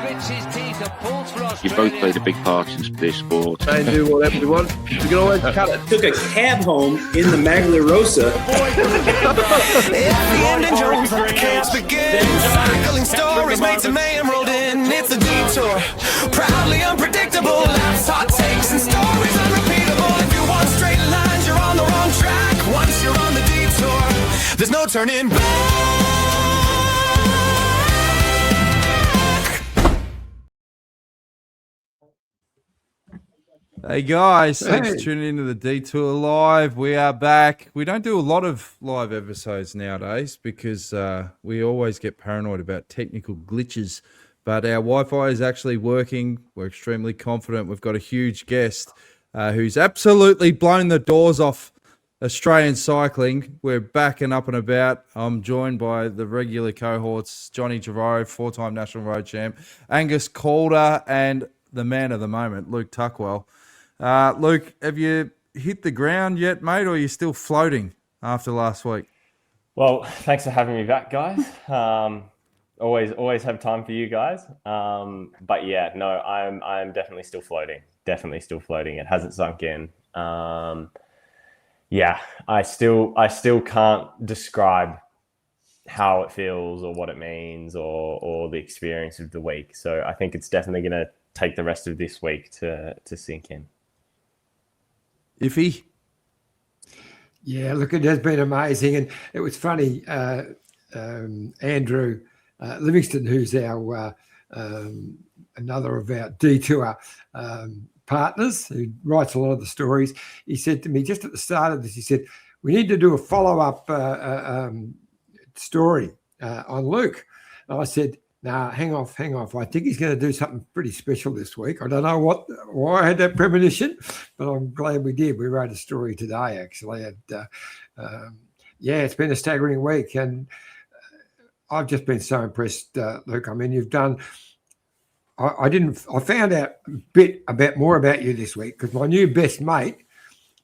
You both played a big part in this sport. Try and do whatever you want. You can always cut it. Took a cab home in the Magna Rosa. Cycling stories made to man rolled in. It's a detour. Proudly unpredictable. Laughs, hot takes, and stories unrepeatable. If you want straight lines, you're on the wrong track. Once you're on the detour, there's no turning back. Hey guys, thanks for tuning into the Detour Live. We are back. We don't do a lot of live episodes nowadays because we always get paranoid about technical glitches. But our Wi-Fi is actually working. We're extremely confident. We've got a huge guest who's absolutely blown the doors off Australian cycling. We're back and up and about. I'm joined by the regular cohorts, Johnny Javaro, 4-time National Road Champ, Angus Calder, and the man of the moment, Luke Tuckwell. Luke, have you hit the ground yet, mate, or are you still floating after last week? Well, thanks for having me back, guys. Always have time for you guys. But yeah, no, I'm definitely still floating. Definitely still floating. It hasn't sunk in. Yeah, I still can't describe how it feels or what it means or the experience of the week. So I think it's definitely going to take the rest of this week to sink in. Iffy? Yeah, look, it has been amazing. And it was funny, Andrew Livingston, who's our another of our Detour partners, who writes a lot of the stories, he said to me just at the start of this, he said, we need to do a follow-up story on Luke. And I said, nah, hang off. I think he's going to do something pretty special this week. I don't know why I had that premonition, but I'm glad we did. We wrote a story today, actually. And yeah, it's been a staggering week. And I've just been so impressed, Luke. I mean, you've done... I found out a bit more about you this week because my new best mate,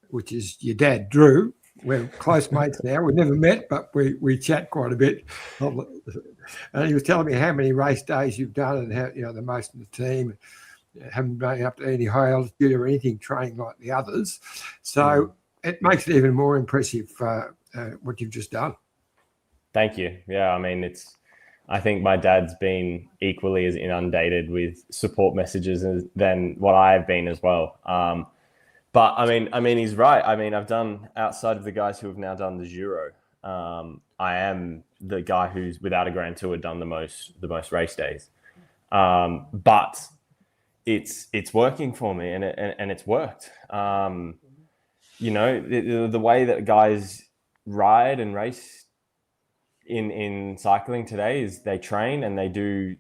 which is your dad, Drew, we're close mates now. We've never met, but we chat quite a bit. And he was telling me how many race days you've done and how, the most in the team, haven't been up to any high altitude or anything training like the others. So it makes it even more impressive what you've just done. Thank you. Yeah, I mean, I think my dad's been equally as inundated with support messages than what I have been as well. But I mean, he's right. I mean, I've done, outside of the guys who have now done the Giro, I am the guy who's without a Grand Tour done the most race days. But it's working for me, and it's worked. The way that guys ride and race in cycling today is they train and they do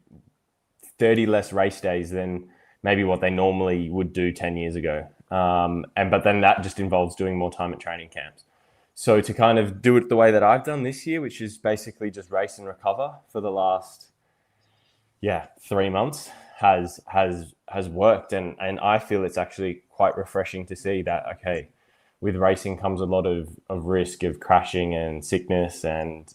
30 less race days than maybe what they normally would do 10 years ago. But then that just involves doing more time at training camps. So to kind of do it the way that I've done this year, which is basically just race and recover for the last 3 months, has worked. And I feel it's actually quite refreshing to see that, okay, with racing comes a lot of risk of crashing and sickness and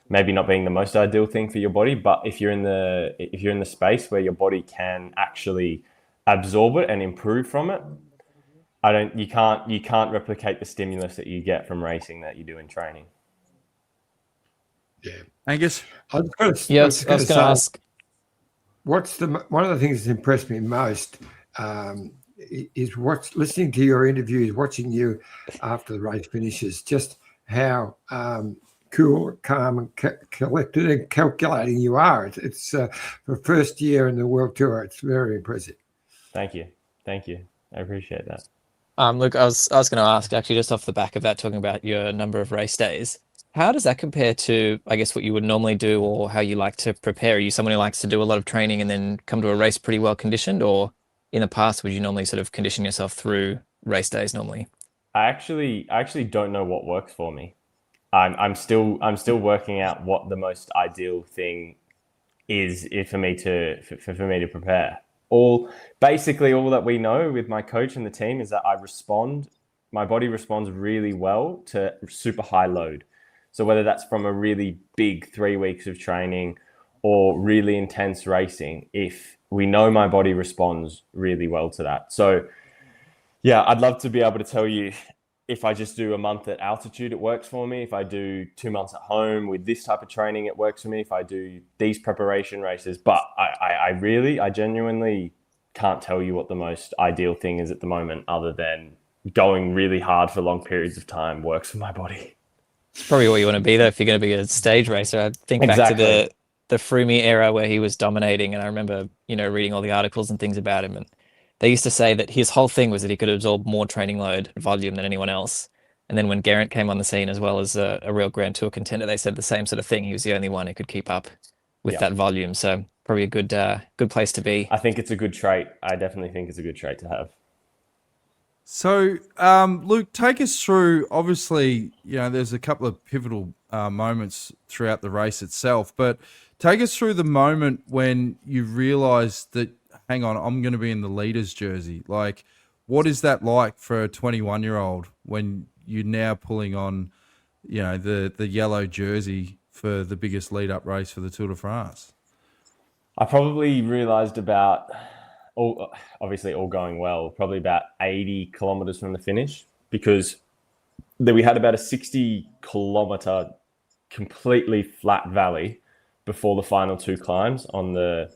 maybe not being the most ideal thing for your body. But if you're in the space where your body can actually absorb it and improve from it, you can't replicate the stimulus that you get from racing that you do in training. Yeah, Angus. I was going to ask. One of the things that's impressed me most is listening to your interviews, watching you after the race finishes, just how cool, calm, and collected and calculating you are. It's for first year in the World Tour. It's very impressive. Thank you. I appreciate that. Luke, I was going to ask, actually, just off the back of that, talking about your number of race days, how does that compare to, I guess, what you would normally do or how you like to prepare? Are you someone who likes to do a lot of training and then come to a race pretty well conditioned, or in the past, would you normally sort of condition yourself through race days normally? I actually don't know what works for me. I'm still working out what the most ideal thing is for me to prepare. All that we know with my coach and the team is that my body responds really well to super high load. So whether that's from a really big 3 weeks of training or really intense racing if we know my body responds really well to that. So yeah, I'd love to be able to tell you if I just do a month at altitude, it works for me. If I do 2 months at home with this type of training, it works for me. If I do these preparation races, but I genuinely can't tell you what the most ideal thing is at the moment, other than going really hard for long periods of time works for my body. It's probably what you want to be, though, if you're going to be a stage racer. I think back to the Froome era where he was dominating, and I remember, reading all the articles and things about him, and they used to say that his whole thing was that he could absorb more training load and volume than anyone else. And then when Geraint came on the scene as well as a real Grand Tour contender, they said the same sort of thing. He was the only one who could keep up with that volume. So probably a good place to be. I think it's a good trait. I definitely think it's a good trait to have. So, Luke, take us through, obviously, there's a couple of pivotal moments throughout the race itself, but take us through the moment when you realised that, hang on, I'm going to be in the leader's jersey. Like, what is that like for a 21-year-old when you're now pulling on, the yellow jersey for the biggest lead-up race for the Tour de France? I probably realised obviously all going well, probably about 80 kilometers from the finish, because we had about a 60-kilometer completely flat valley before the final 2 climbs on the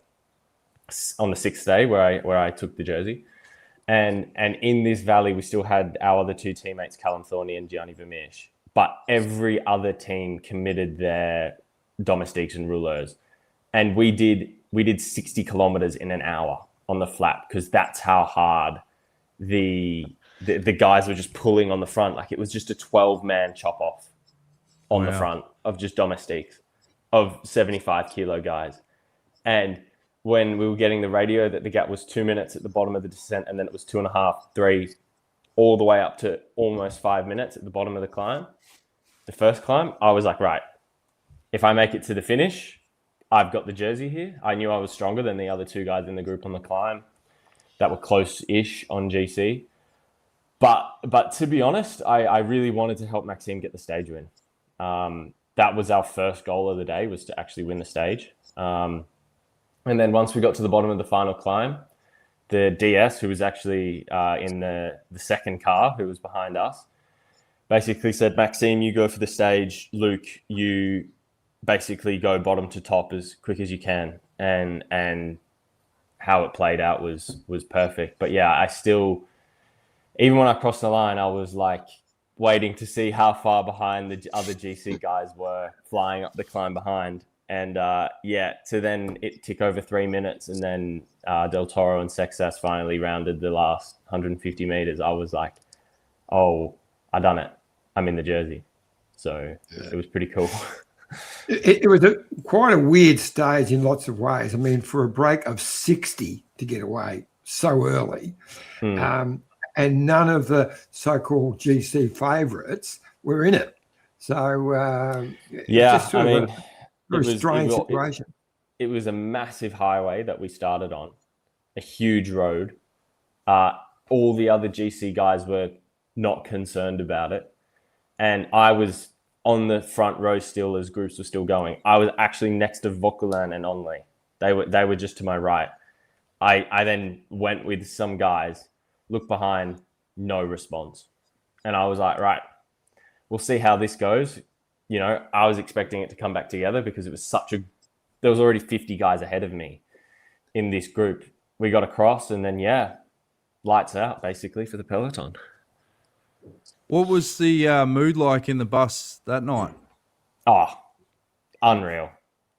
6th day where I took the jersey. And in this valley, we still had our other 2 teammates, Callum Thorney and Gianni Vermeersch. But every other team committed their domestiques and rouleurs. And we did 60 kilometers in an hour on the flat, because that's how hard the guys were just pulling on the front. Like, it was just a 12-man chop off on the front of just domestiques of 75-kilo guys. And when we were getting the radio that the gap was 2 minutes at the bottom of the descent, and then it was 2.5, 3, all the way up to almost 5 minutes at the bottom of the climb, the first climb, I was like, right, if I make it to the finish, I've got the jersey here. I knew I was stronger than the other 2 guys in the group on the climb that were close-ish on GC. But to be honest, I really wanted to help Maxime get the stage win. That was our first goal of the day, was to actually win the stage. And then once we got to the bottom of the final climb, the DS, who was actually in the second car, who was behind us, basically said, Maxime, you go for the stage. Luke, you basically go bottom to top as quick as you can. And how it played out was perfect. But yeah, I still, even when I crossed the line, I was like waiting to see how far behind the other GC guys were flying up the climb behind. And to then it tick over 3 minutes, and then Del Toro and Sexas finally rounded the last 150 meters. I was like, oh, I done it. I'm in the jersey. So it was pretty cool. It was quite a weird stage in lots of ways. I mean, for a break of 60 to get away so early, and none of the so-called GC favourites were in it. So, very strange situation. It was a massive highway that we started on, a huge road. All the other GC guys were not concerned about it. And I was on the front row still as groups were still going. I was actually next to Vauquelin and Onley. They were just to my right. I then went with some guys, looked behind, no response. And I was like, right, we'll see how this goes. I was expecting it to come back together, because it was there was already 50 guys ahead of me in this group. We got across, and then, lights out basically for the peloton. What was the mood like in the bus that night? Oh, unreal.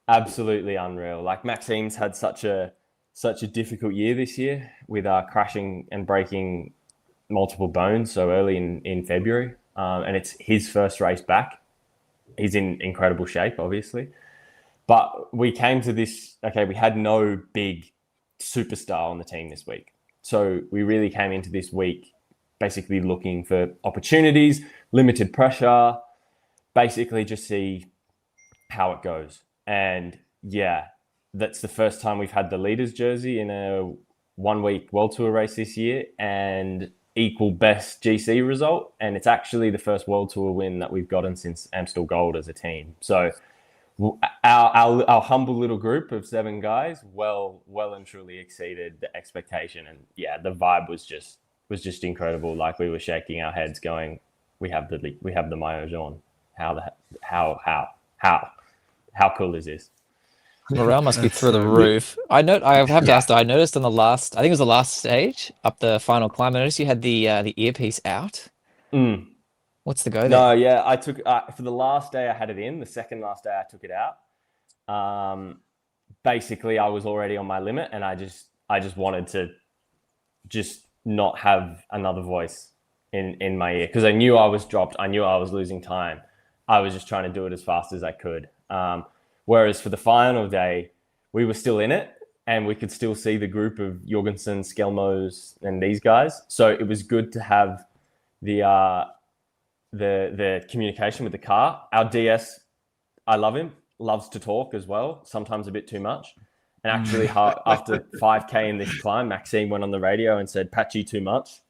Absolutely unreal. Like, Maxime's had such a difficult year this year with crashing and breaking multiple bones so early in February. And it's his first race back. He's in incredible shape, obviously. But we came to this, we had no big superstar on the team this week. So we really came into this week basically looking for opportunities, limited pressure, basically just see how it goes. And that's the first time we've had the leader's jersey in a 1-week World Tour race this year, and equal best GC result. And it's actually the first World Tour win that we've gotten since Amstel Gold as a team. So our humble little group of 7 guys well and truly exceeded the expectation, and yeah, the vibe was just incredible. Like, we were shaking our heads going, we have the maillots on. How cool is this? Morale must be through the roof. I have to ask though, I noticed on the last, I think it was the last stage up the final climb, I noticed you had the earpiece out. What's the go there? No, yeah, I took for the last day I had it in. The second last day I took it out. Basically, I was already on my limit, and I just wanted to just not have another voice in my ear, because I knew I was dropped. I knew I was losing time. I was just trying to do it as fast as I could. Whereas for the final day, we were still in it, and we could still see the group of Jorgensen, Skelmos, and these guys. So it was good to have the communication with the car. Our DS, I love him, loves to talk as well, sometimes a bit too much. And actually, after 5K in this climb, Maxime went on the radio and said, "Patchy, too much."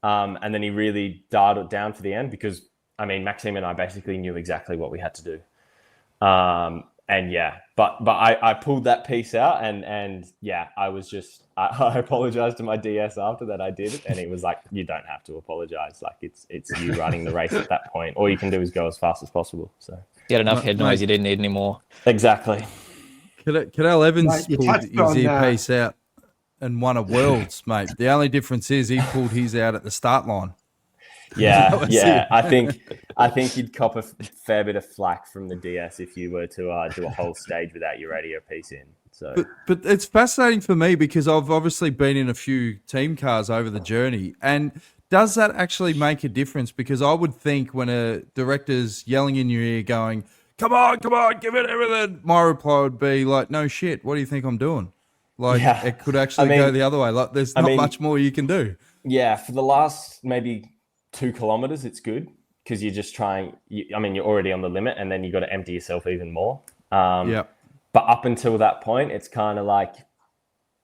And then he really dialed it down for the end, because, I mean, Maxime and I basically knew exactly what we had to do. And yeah, but I pulled that piece out, and yeah, I apologized to my DS after that. I did it, and he was like, "You don't have to apologize. Like, it's you running the race at that point. All you can do is go as fast as possible." So you had enough head noise, you didn't need any more. Exactly. Cadell Evans pulled his earpiece out and won a Worlds, mate. The only difference is he pulled his out at the start line. Yeah. I think you'd cop a fair bit of flack from the DS if you were to do a whole stage without your radio piece in. So, but it's fascinating for me, because I've obviously been in a few team cars over the journey, and does that actually make a difference? Because I would think when a director's yelling in your ear going, come on, give it everything, my reply would be like, no shit, what do you think I'm doing? Like, it could actually go the other way. Like, there's not much more you can do. Yeah, for the last maybe 2 kilometers, it's good, because you're just trying. You're already on the limit, and then you got to empty yourself even more. But up until that point, it's kind of like,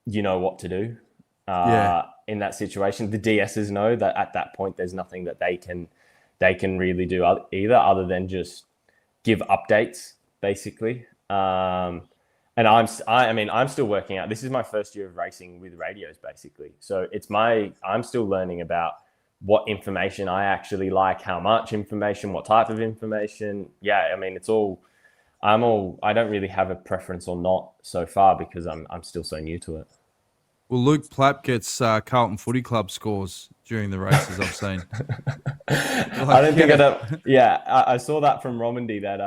you know what to do in that situation. The DSs know that at that point, there's nothing that they can really do either, other than just give updates, basically. And I'm still working out. This is my first year of racing with radios, basically. So I'm still learning about what information I actually like, how much information, what type of information. Yeah, I mean, I don't really have a preference or not so far, because I'm still so new to it. Well, Luke Plapp gets Carlton Footy Club scores during the races, I've seen. I don't think I saw that from Romandy, that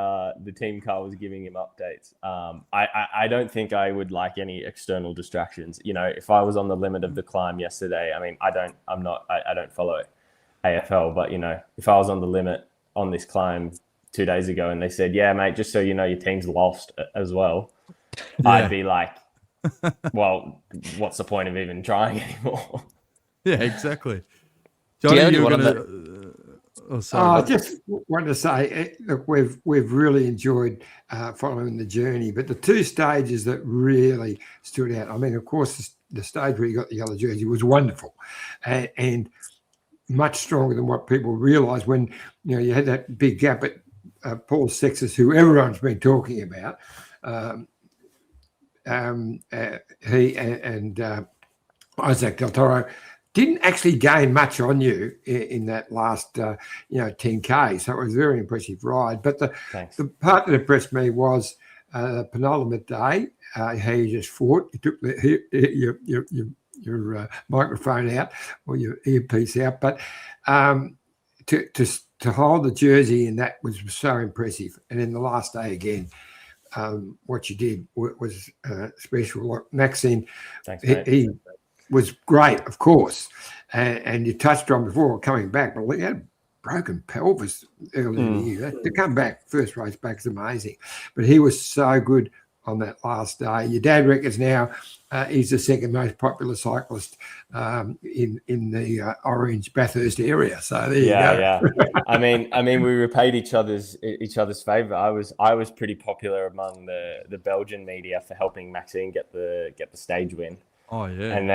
the team car was giving him updates. I don't think I would like any external distractions. You know, if I was on the limit of the climb yesterday, I mean, I don't follow AFL, but, you know, if I was on the limit on this climb 2 days ago and they said, "Yeah, mate, just so you know, your team's lost as well," I'd be like, well, what's the point of even trying anymore? Yeah, exactly. Johnny, I just wanted to say, look, we've really enjoyed following the journey, but the 2 stages that really stood out, I mean, of course, the stage where you got the yellow jersey was wonderful, and much stronger than what people realise when, you know, you had that big gap at Paul Sextus, who everyone's been talking about. He and Isaac Del Toro didn't actually gain much on you in that last 10K, so it was a very impressive ride. But the part that impressed me was the penultimate day, how you just fought. You took your microphone out or your earpiece out, but to hold the jersey, and that was so impressive. And then the last day again, what you did was special. Maxime, he was great, of course, and you touched on before coming back, but he had broken pelvis early in the year. To come back, first race back, is amazing. But he was so good on that last day. Your dad reckons now he's the second most popular cyclist in the Orange Bathurst area. So there you go. Yeah. I mean, we repaid each other's favour. I was pretty popular among the Belgian media for helping Maxime get the stage win. Oh yeah. And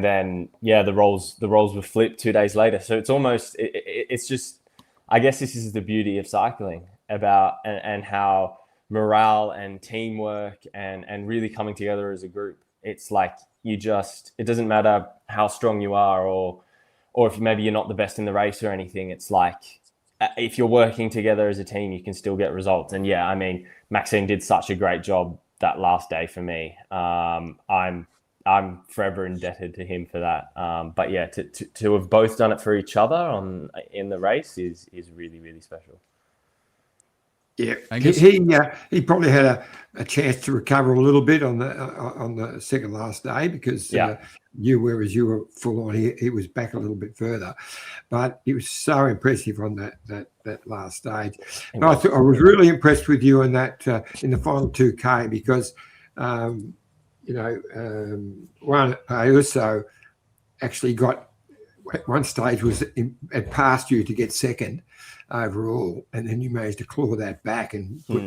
then the roles were flipped 2 days later. So it's almost it's just, I guess this is the beauty of cycling about and how morale and teamwork and really coming together as a group. It's like it doesn't matter how strong you are or if maybe you're not the best in the race or anything. It's like if you're working together as a team, you can still get results. And yeah, I mean, Maxime did such a great job that last day for me. I'm forever indebted to him for that. But yeah, to have both done it for each other in the race is really, really special. Yeah, he probably had a chance to recover a little bit on the second last day because whereas you were full on, he was back a little bit further, but he was so impressive on that last stage. And I was really impressed with you in that in the final 2K because Juan Ayuso actually got at one stage had passed you to get second overall, and then you managed to claw that back and put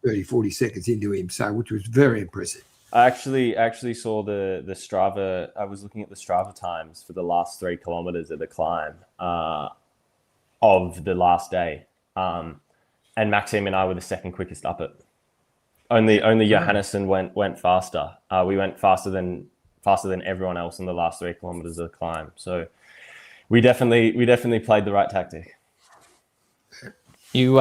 30, 40 seconds into him, which was very impressive. I actually saw the Strava. I was looking at the Strava times for the last 3 kilometers of the climb of the last day, and Maxime and I were the second quickest up it. Only Johannesson went faster. We went faster than everyone else in the last 3 kilometers of the climb. So we definitely played the right tactic. You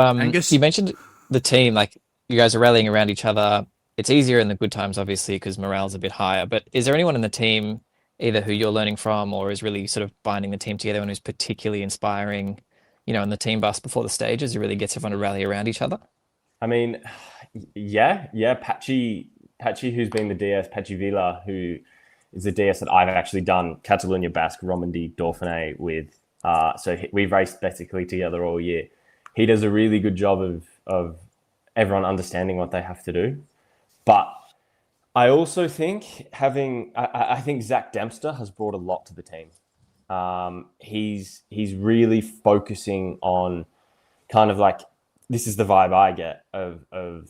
mentioned the team, like you guys are rallying around each other. It's easier in the good times, obviously, because morale's a bit higher. But is there anyone in the team, either who you're learning from or is really sort of binding the team together and who's particularly inspiring, in the team bus before the stages, who really gets everyone to rally around each other? I mean, yeah. Patchy, who's been the DS, Patchy Villa, who is the DS that I've actually done Catalunya Basque Romandy Dauphiné with. So we've raced basically together all year. He does a really good job of everyone understanding what they have to do. But I also think I think Zach Dempster has brought a lot to the team. He's really focusing on kind of like, this is the vibe I get of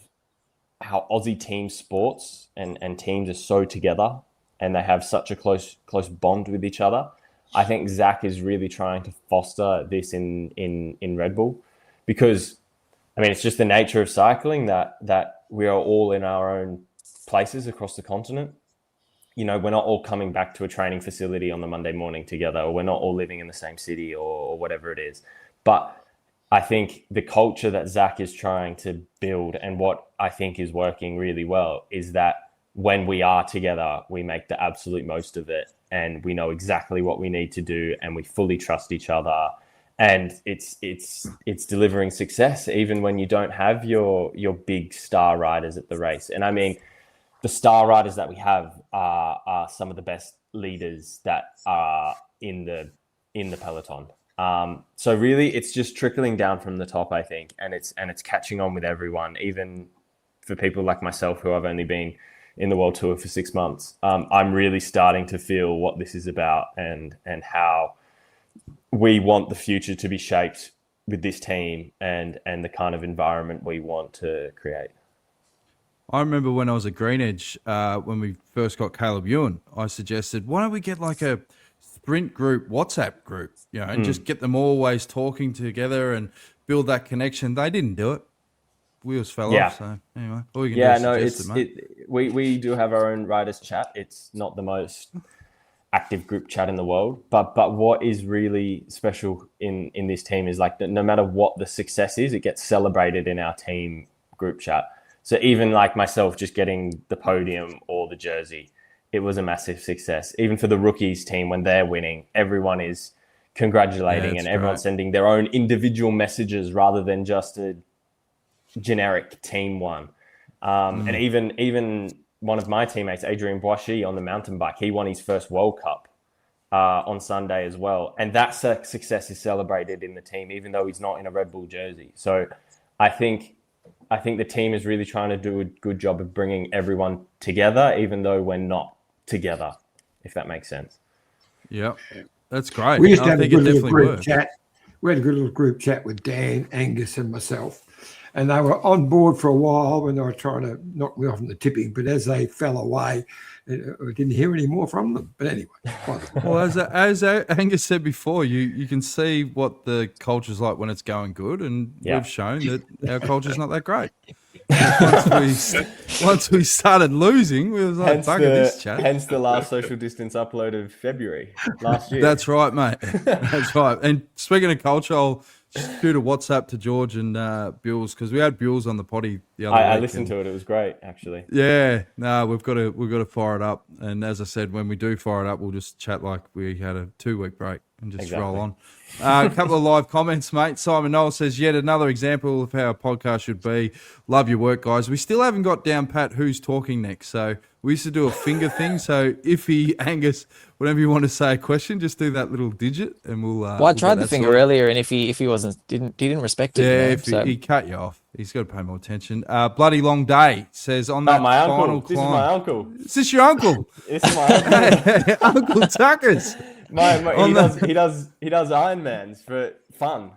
how Aussie team sports and teams are so together and they have such a close bond with each other. I think Zach is really trying to foster this in Red Bull because, I mean, it's just the nature of cycling that we are all in our own places across the continent. We're not all coming back to a training facility on the Monday morning together, or we're not all living in the same city or whatever it is. But I think the culture that Zach is trying to build and what I think is working really well is that when we are together, we make the absolute most of it and we know exactly what we need to do and we fully trust each other. And it's delivering success even when you don't have your big star riders at the race. And I mean, the star riders that we have are some of the best leaders that are in the peloton. So really, it's just trickling down from the top, I think, and it's catching on with everyone, even for people like myself who have only been in the World Tour for 6 months. I'm really starting to feel what this is about and how we want the future to be shaped with this team and the kind of environment we want to create. I remember when I was at Green Edge, when we first got Caleb Ewan, I suggested, why don't we get like a sprint group, WhatsApp group, and just get them always talking together and build that connection. They didn't do it. Wheels fell off. So anyway, all you can do is suggest it, mate. We do have our own riders chat. It's not the most active group chat in the world, but what is really special in this team is like no matter what the success is, it gets celebrated in our team group chat. So even like myself just getting the podium or the jersey, it was a massive success. Even for the rookies team, when they're winning, everyone is congratulating and everyone's sending their own individual messages rather than just a generic team one. And even one of my teammates, Adrian Boishy, on the mountain bike, he won his first World Cup on Sunday as well. And that success is celebrated in the team, even though he's not in a Red Bull jersey. So I think the team is really trying to do a good job of bringing everyone together, even though we're not together, if that makes sense. Yeah, that's great. We used to have a good little group chat. We had a good little group chat with Dan, Angus, and myself. And they were on board for a while when they were trying to knock me off in the tipping. But as they fell away, I didn't hear any more from them. But anyway. Well, as Angus said before, you can see what the culture's like when it's going good. And we've shown that our culture's not that great. once we started losing, we was like, bugger this chat. Hence the last social distance upload of February last year. That's right, mate. That's right. And speaking of culture, I'll shoot a WhatsApp to George and Bills, because we had Bills on the potty the other week. I listened to it. It was great, actually. Yeah, no, we've got to fire it up. And as I said, when we do fire it up, we'll just chat like we had a 2-week break and just roll on. A couple of live comments, mate. Simon Noel says, yet another example of how a podcast should be. Love your work, guys. We still haven't got down pat who's talking next. So we used to do a finger thing. So Angus, whenever you want to say a question, just do that little digit and we'll. Well, I tried the finger earlier, and if he didn't respect it. Yeah, he cut you off. He's got to pay more attention. Bloody long day says on that my final uncle. climb. This is my uncle. Is this your uncle? This is my uncle. Uncle Tuckers. He does Ironmans for fun.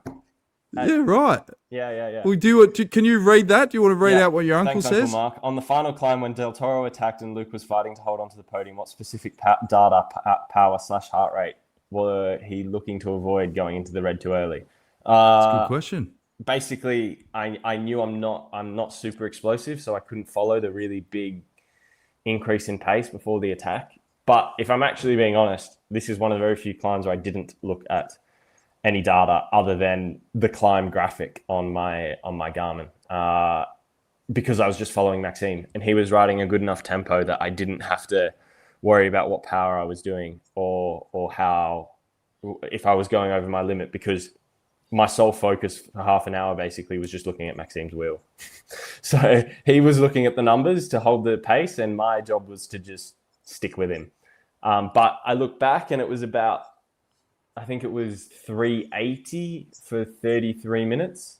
Yeah, right. Yeah. We can you read that? Do you want to read out what your uncle says? Uncle Mark. On the final climb, when Del Toro attacked and Luke was fighting to hold onto the podium, what specific data, power/heart rate were he looking to avoid going into the red too early? That's a good question. Basically, I knew I'm not super explosive, so I couldn't follow the really big increase in pace before the attack. But if I'm actually being honest, this is one of the very few climbs where I didn't look at any data other than the climb graphic on my Garmin, because I was just following Maxime, and he was riding a good enough tempo that I didn't have to worry about what power I was doing or how, if I was going over my limit, because my sole focus for half an hour basically was just looking at Maxime's wheel. So he was looking at the numbers to hold the pace, and my job was to just stick with him. But I look back and it was about, I think it was 380 for 33 minutes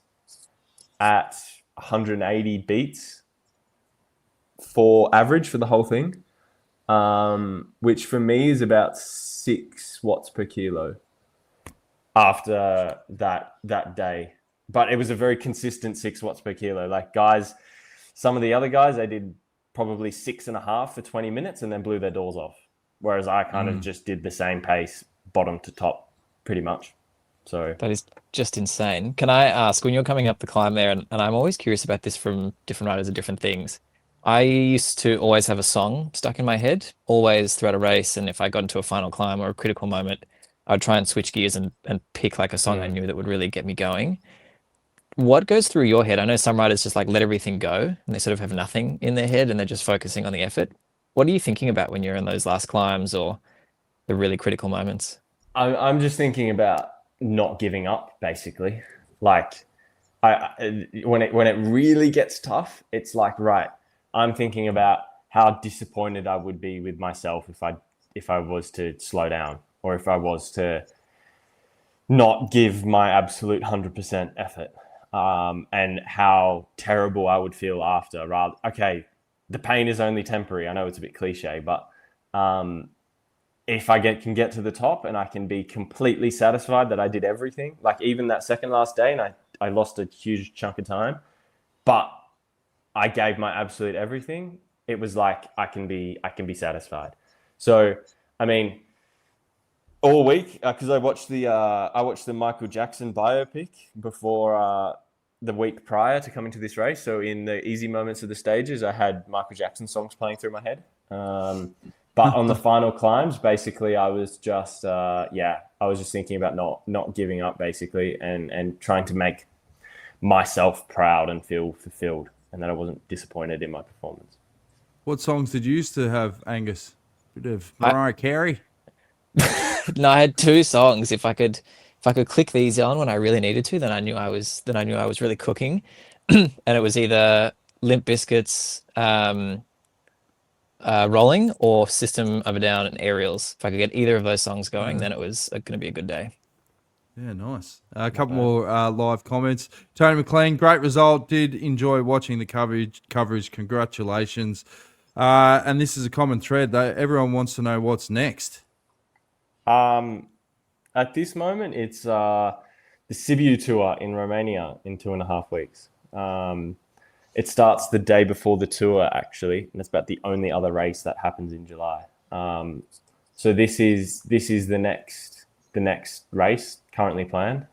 at 180 beats for average for the whole thing, which for me is about 6 watts per kilo after that day. But it was a very consistent 6 watts per kilo. Like some of the other guys, they did probably 6.5 for 20 minutes and then blew their doors off. Whereas I kind of just did the same pace, bottom to top, pretty much. So that is just insane. Can I ask, when you're coming up the climb there, and I'm always curious about this from different riders and different things, I used to always have a song stuck in my head, always throughout a race. And if I got into a final climb or a critical moment, I'd try and switch gears and pick like a song I knew that would really get me going. What goes through your head? I know some riders just like let everything go and they sort of have nothing in their head and they're just focusing on the effort. What are you thinking about when you're in those last climbs or the really critical moments? I'm just thinking about not giving up, basically. Like when it really gets tough, it's like, right, I'm thinking about how disappointed I would be with myself if I was to slow down, or if I was to not give my absolute 100% effort, and how terrible I would feel after. Okay, the pain is only temporary. I know it's a bit cliche, but if I can get to the top and I can be completely satisfied that I did everything, like even that second last day, and I lost a huge chunk of time, but I gave my absolute everything, it was like I can be satisfied. So, I mean, all week, because I watched the Michael Jackson biopic before the week prior to coming to this race. So in the easy moments of the stages, I had Michael Jackson songs playing through my head. But on the final climbs, basically, I was just thinking about not giving up, basically, and trying to make myself proud and feel fulfilled, and that I wasn't disappointed in my performance. What songs did you used to have, Angus? Bit of Mariah Carey? No, I had 2 songs. If I could click these on when I really needed to, then I knew I was really cooking. And it was either Limp Bizkit's Rolling or System of a Down and Aerials. If I could get either of those songs going, then it was going to be a good day. Yeah, nice. A couple more live comments. Tony McLean, great result. Did enjoy watching the coverage. Congratulations. And this is a common thread, though. Everyone wants to know what's next. At this moment, it's the Sibiu Tour in Romania in 2.5 weeks. It starts the day before the tour, actually, and it's about the only other race that happens in July. So this is the next race currently planned.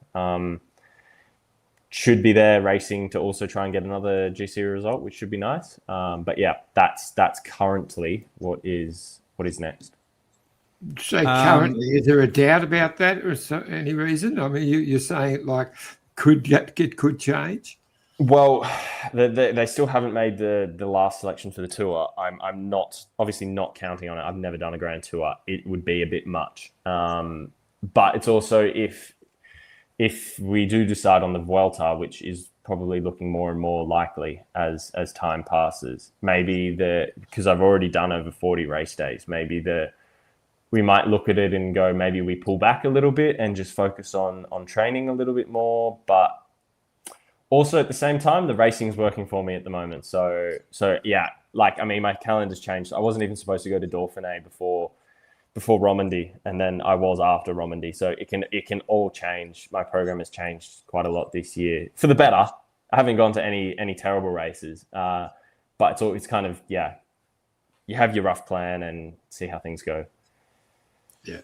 should be there racing to also try and get another GC result, which should be nice. But yeah, that's currently what is next. So currently, is there a doubt about that, or any reason? I mean, you're saying like could change. Well, they still haven't made the last selection for the tour. I'm not counting on it. I've never done a Grand Tour. It would be a bit much. But it's also if we do decide on the Vuelta, which is probably looking more and more likely as time passes, maybe because I've already done over 40 race days, we might look at it and go, maybe we pull back a little bit and just focus on training a little bit more. But also at the same time, the racing's working for me at the moment. So yeah, like, I mean, my calendar's changed. I wasn't even supposed to go to Dauphiné before Romandy, and then I was after Romandy. So it can all change. My program has changed quite a lot this year for the better. I haven't gone to any terrible races, but it's kind of, yeah, you have your rough plan and see how things go. Yeah.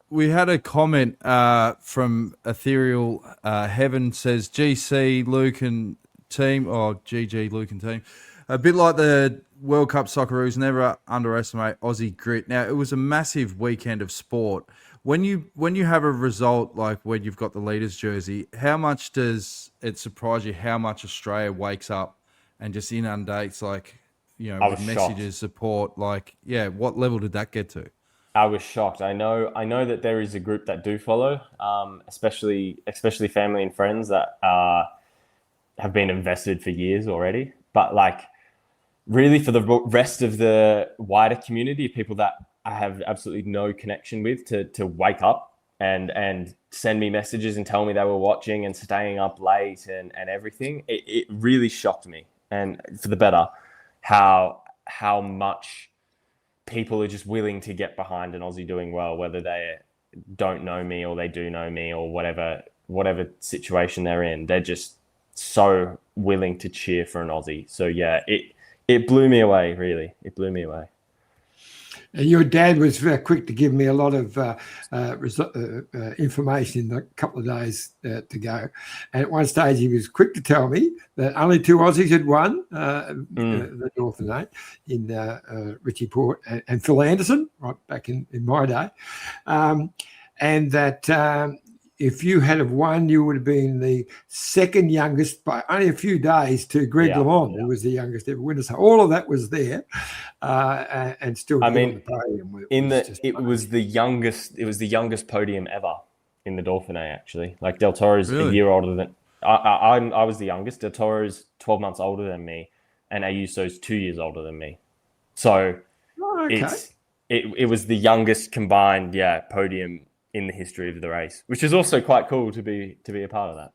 We had a comment from Ethereal Heaven, says GC Luke and team, or GG Luke and team, a bit like the World Cup Socceroos, never underestimate Aussie grit. Now, it was a massive weekend of sport. When you have a result like when you've got the leaders jersey, how much does it surprise you how much Australia wakes up and just inundates, like, you know, with messages, support? Like, yeah, what level did that get to? I was shocked. I know that there is a group that do follow, especially family and friends that have been invested for years already. But like, really, for the rest of the wider community, people that I have absolutely no connection with, to wake up and send me messages and tell me they were watching and staying up late and everything, it really shocked me. And for the better, how much people are just willing to get behind an Aussie doing well, whether they don't know me or they do know me or whatever situation they're in. They're just so willing to cheer for an Aussie. So yeah, it blew me away, really. It blew me away. And your dad was very quick to give me a lot of information in a couple of days to go. And at one stage, he was quick to tell me that only 2 Aussies had won the Dauphiné in Richie Port and Phil Anderson, right back in my day. And that if you had have won, you would have been the second youngest by only a few days to Greg LeMond, who was the youngest ever winner. So all of that was there, and still. I mean, it was the youngest podium ever in the Dauphiné. Actually, like Del Toro is a year older than I was the youngest. Del Toro is 12 months older than me, and Ayuso is 2 years older than me. So it was the youngest combined podium in the history of the race, which is also quite cool to be a part of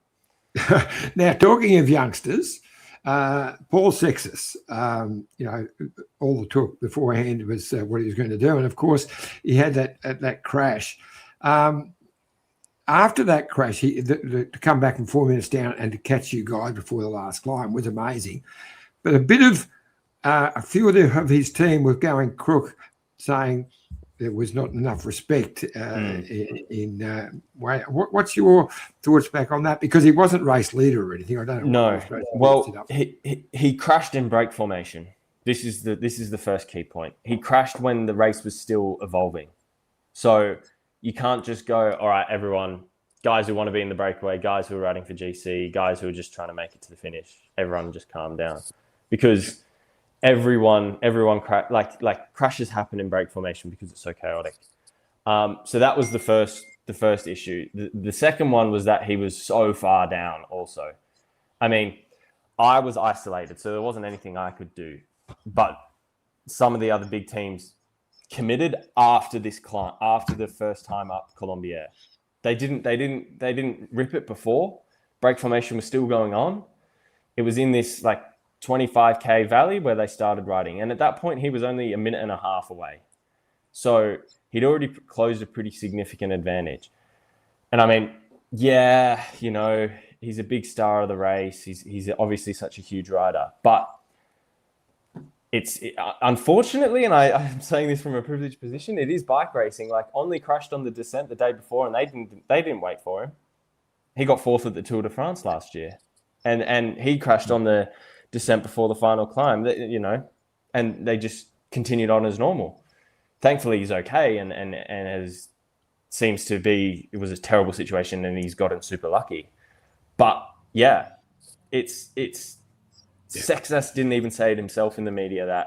that. Now, talking of youngsters, Paul Sextus, all the talk beforehand was what he was going to do, and of course he had that crash. After that crash, to come back from 4 minutes down and to catch you guys before the last climb was amazing. But a few of his team were going crook, saying there was not enough respect what's your thoughts back on that? Because he wasn't race leader or anything. I don't know. No. Well, he crashed in break formation. This is the first key point. He crashed when the race was still evolving. So you can't just go, all right, everyone, guys who want to be in the breakaway, guys who are riding for GC, guys who are just trying to make it to the finish, everyone just calm down. Because everyone crashes happen in break formation because it's so chaotic. So that was the first issue. The second one was that he was so far down also. I mean, I was isolated, so there wasn't anything I could do. But some of the other big teams committed after this climb, after the first time up Colombier. They didn't rip it before. Break formation was still going on. It was in this 25k valley where they started riding, and at that point he was only a minute and a half away, so he'd already closed a pretty significant advantage. And I mean, he's a big star of the race, he's obviously such a huge rider, but unfortunately, and I'm saying this from a privileged position, it is bike racing. Like, Only crashed on the descent the day before, and they didn't wait for him. he got fourth at the Tour de France last year, and he crashed on the descent before the final climb. You know, and they just continued on as normal. Thankfully, he's okay, and has seems to be. It was a terrible situation, and he's gotten super lucky. But yeah, it's Sexas didn't even say it himself in the media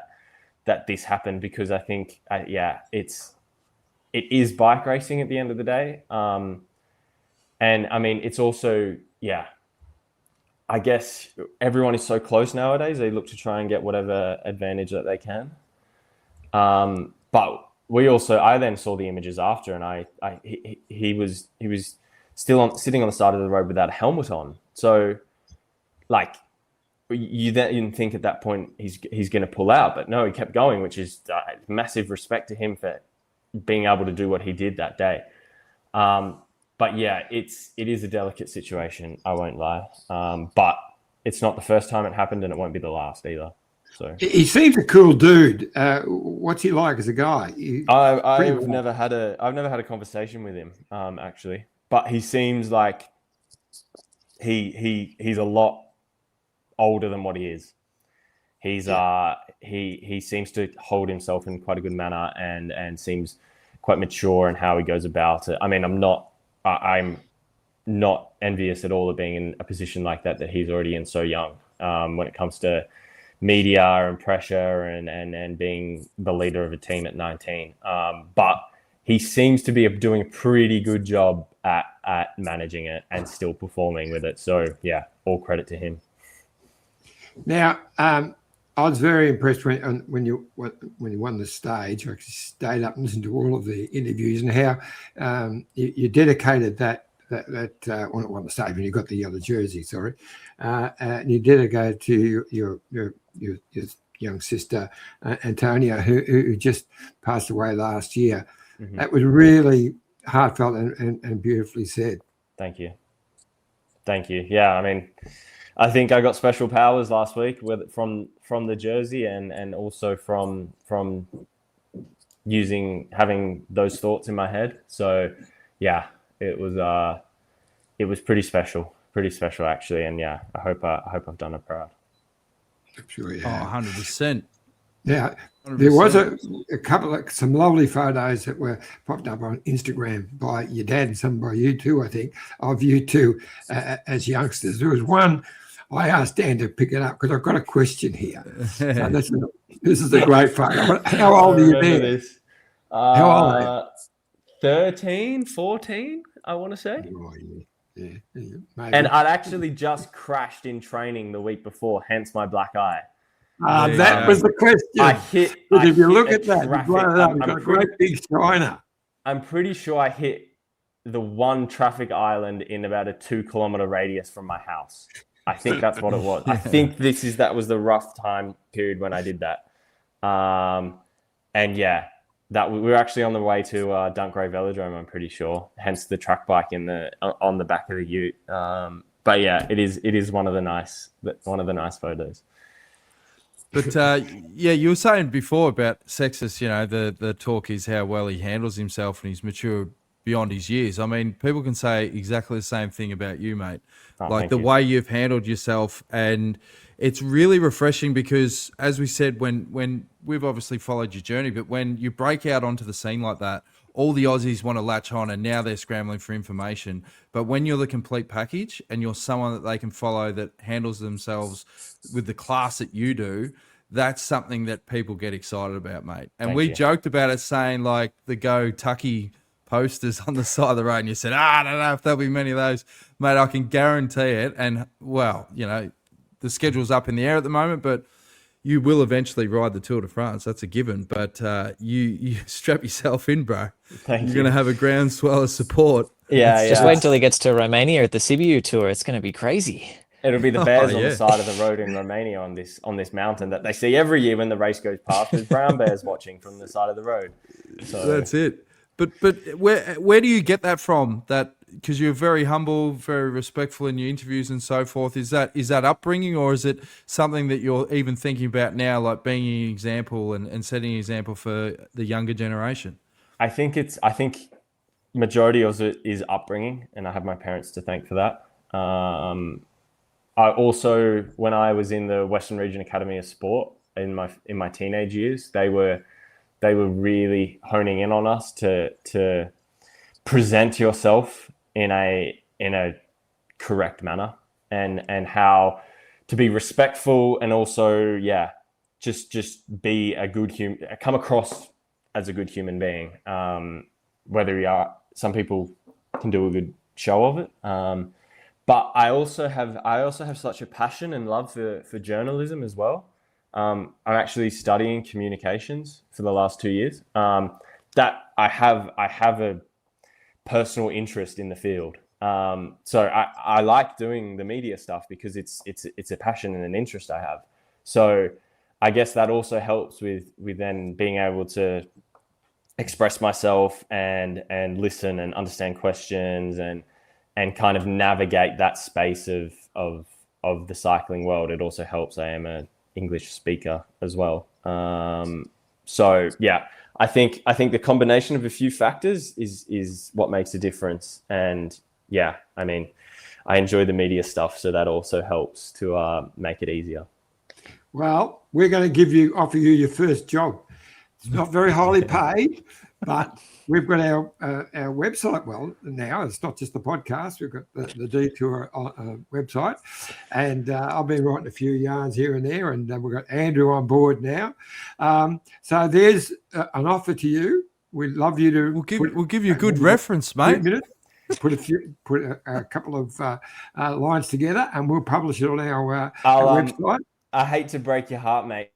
that this happened, because I think it is bike racing at the end of the day. And I mean, it's also, I guess everyone is so close nowadays. They look to try and get whatever advantage that they can. But I then saw the images after, and he was still sitting on the side of the road without a helmet on. So like, you then think at that point he's going to pull out, but no, he kept going, which is massive respect to him for being able to do what he did that day. But yeah, it is a delicate situation, I won't lie. But it's not the first time it happened, and it won't be the last either. So he seems a cool dude. What's he like as a guy? I've never had a conversation with him, actually. But he seems like he's a lot older than what he is. He's he seems to hold himself in quite a good manner, and seems quite mature in how he goes about it. I mean, I'm not envious at all of being in a position like that he's already in so young, when it comes to media and pressure and being the leader of a team at 19. But he seems to be doing a pretty good job at managing it and still performing with it. So yeah, all credit to him. Now, I was very impressed when you won the stage. I actually stayed up and listened to all of the interviews, and how you dedicated that when it won the stage, when you got the other jersey, sorry, and you dedicated to your young sister Antonia, who just passed away last year. Mm-hmm. That was really heartfelt and beautifully said. Thank you. Yeah, I mean, I think I got special powers last week from the jersey, and also from having those thoughts in my head. So yeah, it was pretty special actually. And yeah, I hope I've done her proud. I'm sure you have. 100%. Now, 100%. There was some lovely photos that were popped up on Instagram by your dad and some by you too, I think, of you two as youngsters. There was one, I asked Dan to pick it up because I've got a question here. So this is a great photo. How old are you then? How old are you? 13, 14, I want to say. Oh, yeah, maybe. And I'd actually just crashed in training the week before, hence my black eye. That was the question. If you look at that, you've got a great big shiner. I'm pretty sure I hit the one traffic island in about a 2-kilometer radius from my house. I think that's what it was. I think that was the rough time period when I did that. And yeah, we were actually on the way to Dunkgrave Velodrome, I'm pretty sure. Hence the track bike on the back of the ute. But yeah, it is one of the nice photos. But yeah, you were saying before about Sexas, you know, the talk is how well he handles himself and he's mature beyond his years. I mean, people can say exactly the same thing about you, mate. Like the way you've handled yourself, and it's really refreshing because, as we said, when we've obviously followed your journey, but when you break out onto the scene like that, all the Aussies want to latch on, and now they're scrambling for information. But when you're the complete package and you're someone that they can follow that handles themselves with the class that you do, that's something that people get excited about, mate. And we joked about it, saying like the Go Tucky posters on the side of the road, and you said, I don't know if there'll be many of those. Mate, I can guarantee it. And, well, you know, the schedule's up in the air at the moment, but you will eventually ride the Tour de France. That's a given. But you strap yourself in, bro. You're going to have a groundswell of support. Yeah, Just wait until he gets to Romania at the Sibiu Tour. It's going to be crazy. It'll be the bears on the side of the road in Romania on this mountain that they see every year when the race goes past. There's brown bears watching from the side of the road. So that's it. But where do you get that from? That because you're very humble, very respectful in your interviews and so forth. Is that upbringing, or is it something that you're even thinking about now, like being an example and setting an example for the younger generation? I think majority of it is upbringing, and I have my parents to thank for that. I also, when I was in the Western Region Academy of Sport in my teenage years, they were really honing in on us to present yourself in a correct manner, and how to be respectful, and also just be a good human, come across as a good human being. Whether you are, some people can do a good show of it. But I also have such a passion and love for journalism as well. I'm actually studying communications for the last 2 years. That I have a personal interest in the field. So I like doing the media stuff because it's a passion and an interest I have. So I guess that also helps with then being able to express myself and listen and understand questions and kind of navigate that space of the cycling world. It also helps I am an English speaker as well. So yeah, I think the combination of a few factors is what makes a difference. And yeah, I mean, I enjoy the media stuff, so that also helps to make it easier. Well, we're going to offer you your first job. It's not very highly paid, but we've got our website. Well, now it's not just the podcast. We've got the Detour website, and I've been writing a few yarns here and there, and we've got Andrew on board now. So there's an offer to you. We'd love you to. We'll give you a good reference, mate. Put a couple of lines together, and we'll publish it on our website. I hate to break your heart, mate,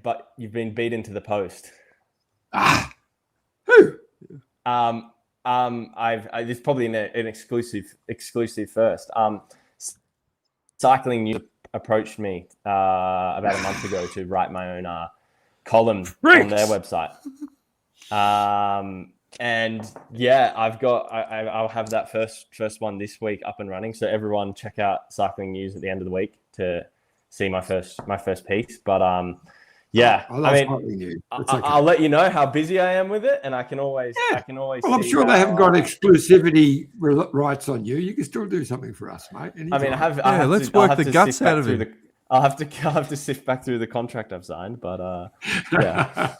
but you've been beaten to the post. Who? This is probably an exclusive first. Cycling News approached me about a month ago to write my own column on their website. And yeah, I'll have that first one this week up and running. So everyone check out Cycling News at the end of the week to see my first piece. But yeah, I'll let you know how busy I am with it, and I can always. Well, I'm sure they haven't got exclusivity rights on you. You can still do something for us, mate. Anytime. I mean, let's work the guts out of it. I'll have to sift back through the contract I've signed, but yeah.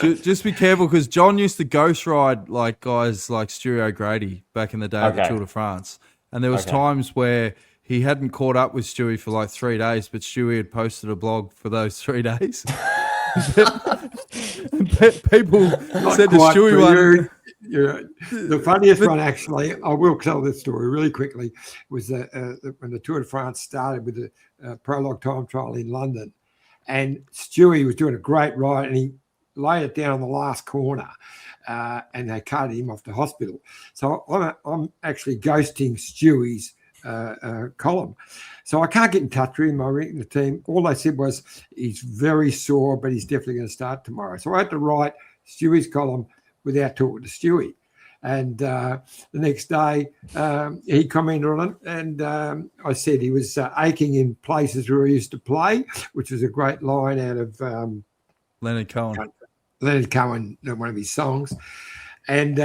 Just be careful, because John used to ghost ride like guys like Stewie O'Grady back in the day of the Tour de France, and there was times where he hadn't caught up with Stewie for like 3 days, but Stewie had posted a blog for those 3 days. People said to Stewie the funniest one, actually, I will tell this story really quickly, was when the Tour de France started with the prologue time trial in London, and Stewie was doing a great ride, and he laid it down on the last corner, and they carted him off to hospital. So I'm actually ghosting Stewie's column. So I can't get in touch with him. I ring the team. All they said was he's very sore, but he's definitely going to start tomorrow. So I had to write Stewie's column without talking to Stewie. And the next day he commented on it, and I said he was aching in places where he used to play, which was a great line out of Leonard Cohen, one of his songs. And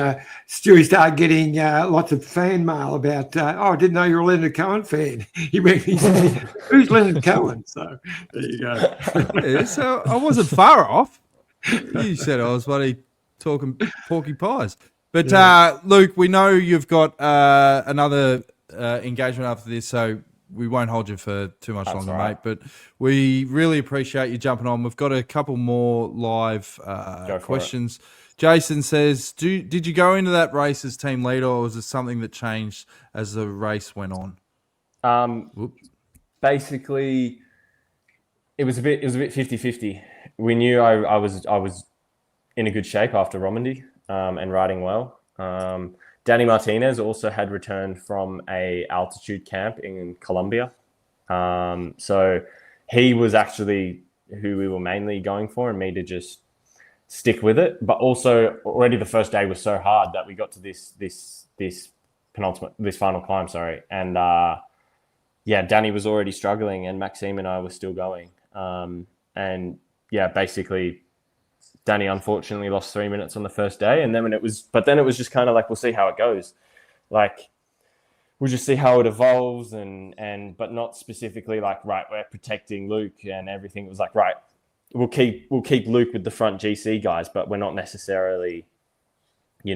Stewie started getting lots of fan mail about, I didn't know you were a Leonard Cohen fan. He rang me and said, who's Leonard Cohen? So there you go. Yeah, so I wasn't far off. You said I was bloody talking porky pies. But Luke, we know you've got another engagement after this, so we won't hold you for too much longer, mate. But we really appreciate you jumping on. We've got a couple more live questions. Jason says, did you go into that race as team leader, or was it something that changed as the race went on? Basically, it was a bit 50-50. We knew I was in a good shape after Romandy and riding well. Danny Martinez also had returned from a altitude camp in Colombia. So he was actually who we were mainly going for, and me to just stick with it. But also already the first day was so hard that we got to this final climb, and Danny was already struggling, and Maxime and I were still going, and basically Danny unfortunately lost 3 minutes on the first day, and then it was just kind of like, we'll see how it goes. Like, we'll just see how it evolves, but not specifically like, right, we're protecting Luke and everything. It was like, right, we'll keep Luke with the front GC guys, but we're not necessarily, we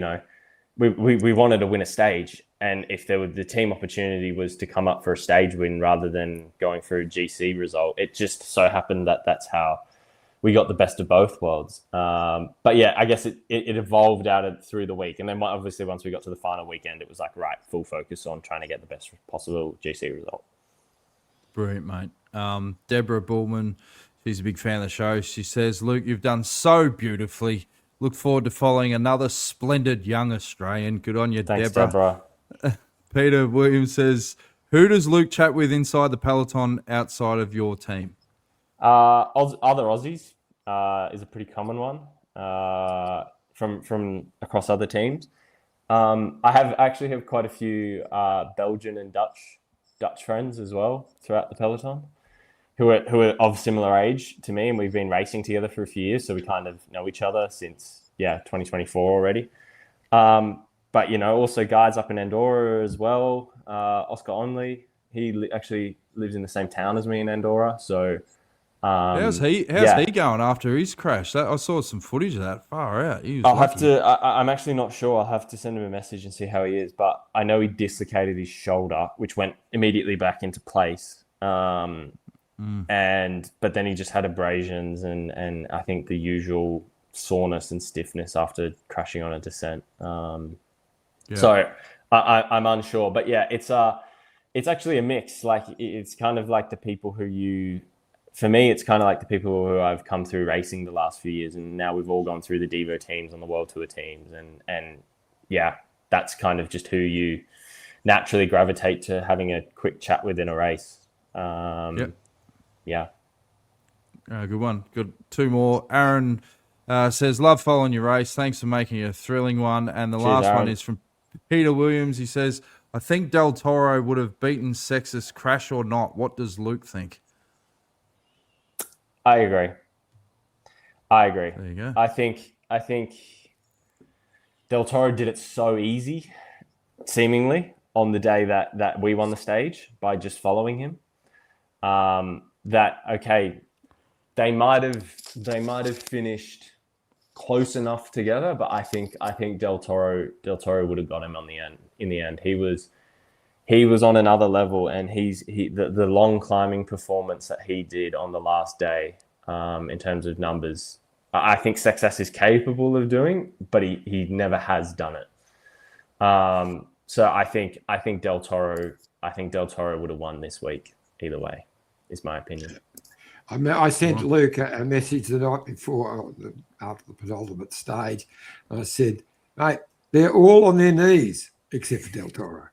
wanted to win a stage. And if the team opportunity was to come up for a stage win rather than going for a GC result, it just so happened that that's how we got the best of both worlds. But yeah, I guess it evolved through the week. And then obviously once we got to the final weekend, it was like, right, full focus on trying to get the best possible GC result. Brilliant, mate. Deborah Bullman, she's a big fan of the show. She says, Luke, you've done so beautifully. Look forward to following another splendid young Australian. Good on you, Thanks, Deborah. Peter Williams says, who does Luke chat with inside the peloton outside of your team? Other Aussies is a pretty common one from across other teams. I have quite a few Belgian and Dutch friends as well throughout the peloton who are of similar age to me, and we've been racing together for a few years, so we kind of know each other since 2024 already. But also guys up in Andorra as well. Oscar Onley, he actually lives in the same town as me in Andorra, so. How's he going after his crash? I saw some footage of that. Far out. I'm actually not sure. I'll have to send him a message and see how he is. But I know he dislocated his shoulder, which went immediately back into place. But then he just had abrasions and I think the usual soreness and stiffness after crashing on a descent. So I'm unsure. But yeah, it's actually a mix. Like, it's kind of like the people for me, it's kind of like the people who I've come through racing the last few years, and now we've all gone through the Devo teams and the World Tour teams, and that's kind of just who you naturally gravitate to having a quick chat with in a race. Good one. Good. Two more. Aaron says, love following your race. Thanks for making it a thrilling one. And the last Aaron. one is from Peter Williams. He says, I think Del Toro would have beaten Sexus, crash or not. What does Luke think? I agree. There you go. I think Del Toro did it so easy, seemingly, on the day that we won the stage by just following him. They might have finished close enough together, but I think Del Toro would have got him in the end. He was on another level, and the long climbing performance that he did on the last day, in terms of numbers, I think Sexas is capable of doing, but he never has done it. So I think Del Toro would have won this week either way, is my opinion. I sent Luke a message the night before, after the penultimate stage, and I said, mate, they're all on their knees except for Del Toro.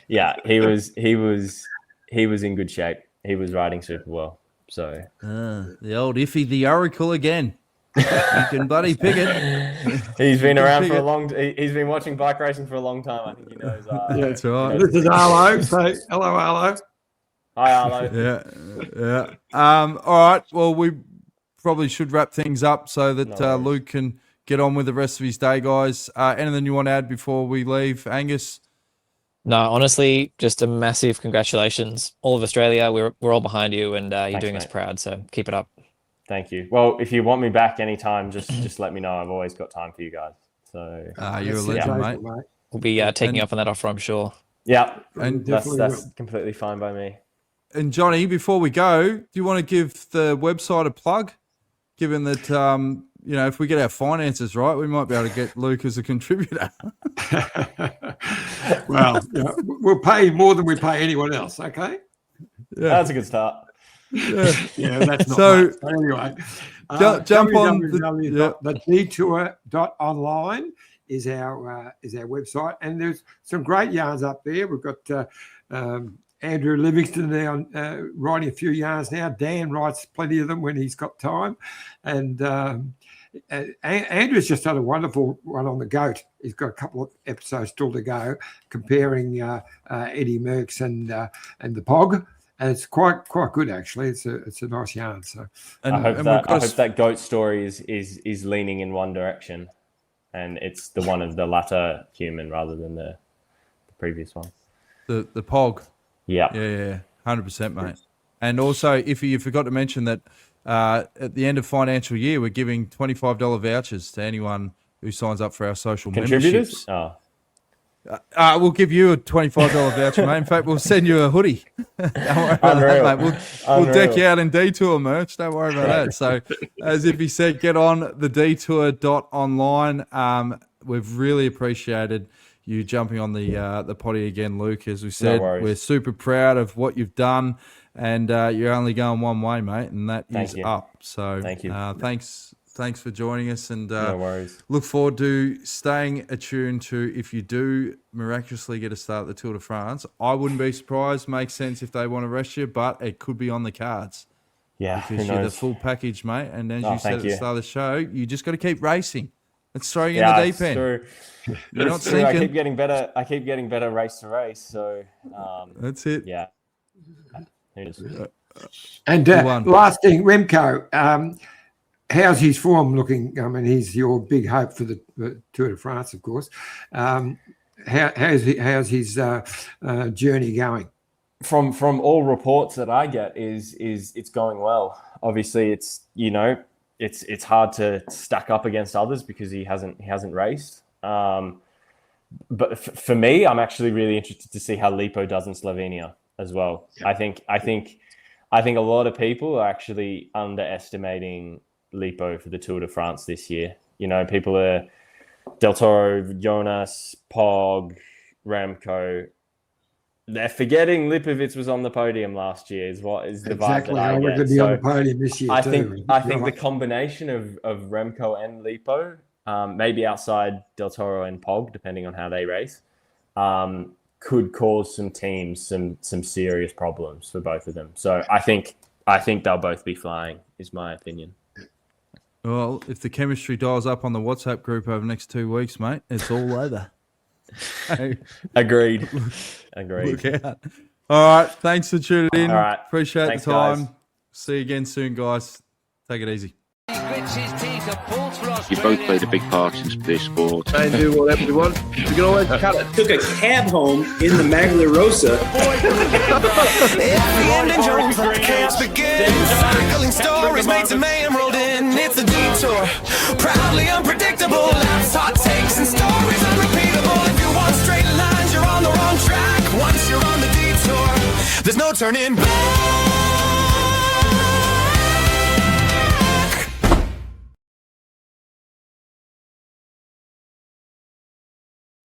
Yeah, he was in good shape. He was riding super well. So the old Iffy, the Oracle again. You can bloody pick it. He's been around for a long. He's been watching bike racing for a long time. I think he knows. That's right. This is Arlo. Say hello, Arlo. Hi, Arlo. Yeah. All right. Well, we probably should wrap things up so that Luke can get on with the rest of his day, guys. Anything you want to add before we leave, Angus? No, honestly, just a massive congratulations. All of Australia, we're all behind you, and you're doing us proud, so keep it up. Thank you. Well, if you want me back anytime, just let me know. I've always got time for you guys. So you're a legend, mate. We'll be taking you up on that offer, I'm sure. Yeah, and that's completely fine by me. And Johnny, before we go, do you want to give the website a plug? Given that if we get our finances right, we might be able to get Luke as a contributor. Well, we'll pay more than we pay anyone else, okay? Yeah. That's a good start. Yeah, that's not so. Much. But anyway, jump on the Detour.online is our website, and there's some great yarns up there. We've got Andrew Livingston now writing a few yarns now. Dan writes plenty of them when he's got time, and Andrew's just done a wonderful one on the goat. He's got a couple of episodes still to go, comparing Eddie Merckx and the Pog. and it's quite good actually. It's a nice yarn. So I hope that goat story is leaning in one direction, and it's the one of the latter human rather than the previous one. The pog. Yeah. Yeah, 100%, mate. And also, if you forgot to mention that at the end of financial year, we're giving $25 vouchers to anyone who signs up for our social contributors. memberships. We'll give you a $25 voucher, mate. In fact, we'll send you a hoodie. Don't worry about that, mate. We'll deck you out in Detour merch. Don't worry about that. So, as if he said, get on the detour.online. We've really appreciated you jumping on the potty again, Luke. As we said, we're super proud of what you've done, and you're only going one way, mate, and that is up. So thank you. Thanks for joining us, and no worries. Look forward to staying attuned to if you do miraculously get a start at the Tour de France. I wouldn't be surprised. Makes sense if they want to rest you, but it could be on the cards. Yeah, because you're the full package, mate. And as you said at the start of the show, you just got to keep racing. Let's throw you in the deep end. True. You're not sinking. I keep getting better race to race. So that's it. Yeah. And last thing, Remco. How's his form looking? I mean, he's your big hope for the Tour de France, of course. How's his journey going? From all reports that I get, is it's going well. Obviously, it's hard to stack up against others because he hasn't raced. But for me, I'm actually really interested to see how Lipo does in Slovenia as well. Yeah. I think a lot of people are actually underestimating Lipo for the Tour de France this year. People are Del Toro, Jonas, Pog, Remco. They're forgetting Lipovic was on the podium last year. Is the vibe that I get. Be on the podium this year. I think the combination of Remco and Lipo, maybe outside Del Toro and Pog, depending on how they race, could cause some teams some serious problems for both of them. So I think they'll both be flying. Is my opinion. Well, if the chemistry dials up on the WhatsApp group over the next 2 weeks, mate, it's all over. Agreed. Look out. All right. Thanks for tuning in. All right. Appreciate Thanks, the time. guys. See you again soon, guys. Take it easy. You both played a big part in this sport. Try and do whatever you want. You can always cut it. Took a cab home in the Maglia Rosa. Chaos begins. Cycling stories made to mayhem rolled in. It's a detour. Proudly unpredictable. Laughs, hot takes, and stories unrepeatable. If you want straight lines, you're on the wrong track. Once you're on the detour, there's no turning back.